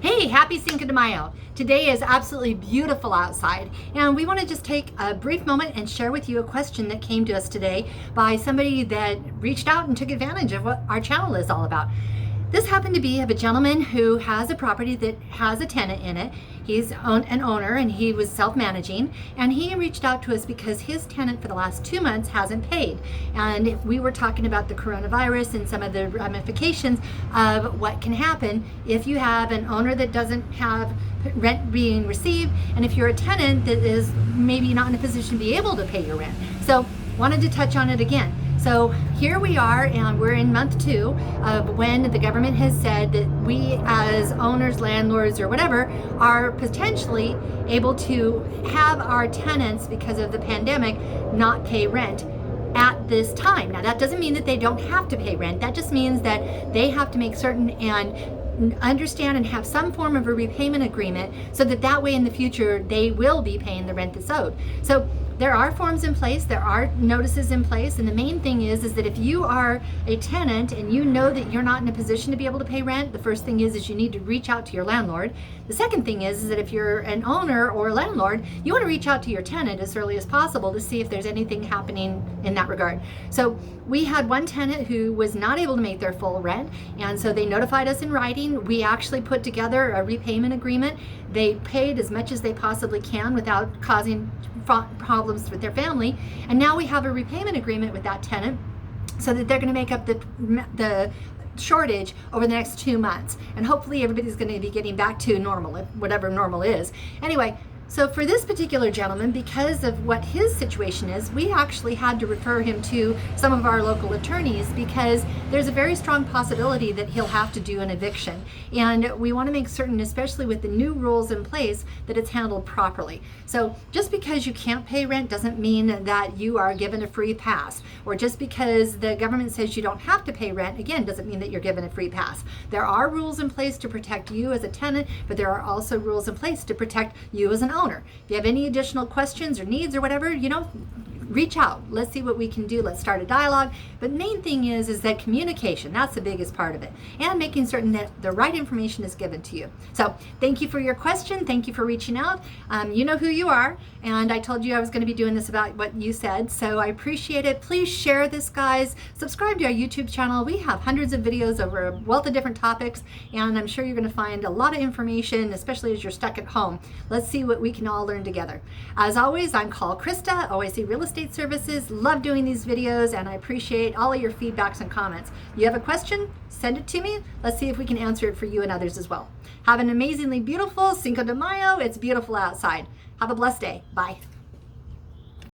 Hey, happy Cinco de Mayo. Today is absolutely beautiful outside, and we want to just take a brief moment and share with you a question that came to us today by somebody that reached out and took advantage of what our channel is all about. This happened to be of a gentleman who has a property that has a tenant in it. He's an owner and he was self-managing, and he reached out to us because his tenant for the last 2 months hasn't paid. And we were talking about the coronavirus and some of the ramifications of what can happen if you have an owner that doesn't have rent being received, and if you're a tenant that is maybe not in a position to be able to pay your rent. So wanted to touch on it again. So here we are, and we're in month 2 of when the government has said that we as owners, landlords, or whatever are potentially able to have our tenants, because of the pandemic, not pay rent at this time. Now that doesn't mean that they don't have to pay rent. That just means that they have to make certain and understand and have some form of a repayment agreement so that way in the future they will be paying the rent that's owed. So there are forms in place, there are notices in place, and the main thing is that if you are a tenant and you know that you're not in a position to be able to pay rent, the first thing is you need to reach out to your landlord. The second thing is that if you're an owner or landlord, you want to reach out to your tenant as early as possible to see if there's anything happening in that regard. So we had one tenant who was not able to make their full rent, and so they notified us in writing. We actually put together a repayment agreement. They paid as much as they possibly can without causing problems with their family, and now we have a repayment agreement with that tenant so that they're going to make up the shortage over the next 2 months, and hopefully everybody's going to be getting back to normal, whatever normal is. Anyway, so for this particular gentleman, because of what his situation is, we actually had to refer him to some of our local attorneys because there's a very strong possibility that he'll have to do an eviction. And we want to make certain, especially with the new rules in place, that it's handled properly. So just because you can't pay rent doesn't mean that you are given a free pass. Or just because the government says you don't have to pay rent, again, doesn't mean that you're given a free pass. There are rules in place to protect you as a tenant, but there are also rules in place to protect you as an owner. If you have any additional questions or needs or whatever, reach out. Let's see what we can do. Let's start a dialogue. But the main thing is that communication, that's the biggest part of it. And making certain that the right information is given to you. So thank you for your question. Thank you for reaching out. You know who you are. And I told you I was going to be doing this about what you said. So I appreciate it. Please share this, guys. Subscribe to our YouTube channel. We have hundreds of videos over a wealth of different topics. And I'm sure you're going to find a lot of information, especially as you're stuck at home. Let's see what we can all learn together. As always, I'm called Krista, OIC Real Estate Services. Love doing these videos, and I appreciate all of your feedbacks and comments. You have a question? Send it to me. Let's see if we can answer it for you and others as well. Have an amazingly beautiful Cinco de Mayo. It's beautiful outside. Have a blessed day. Bye.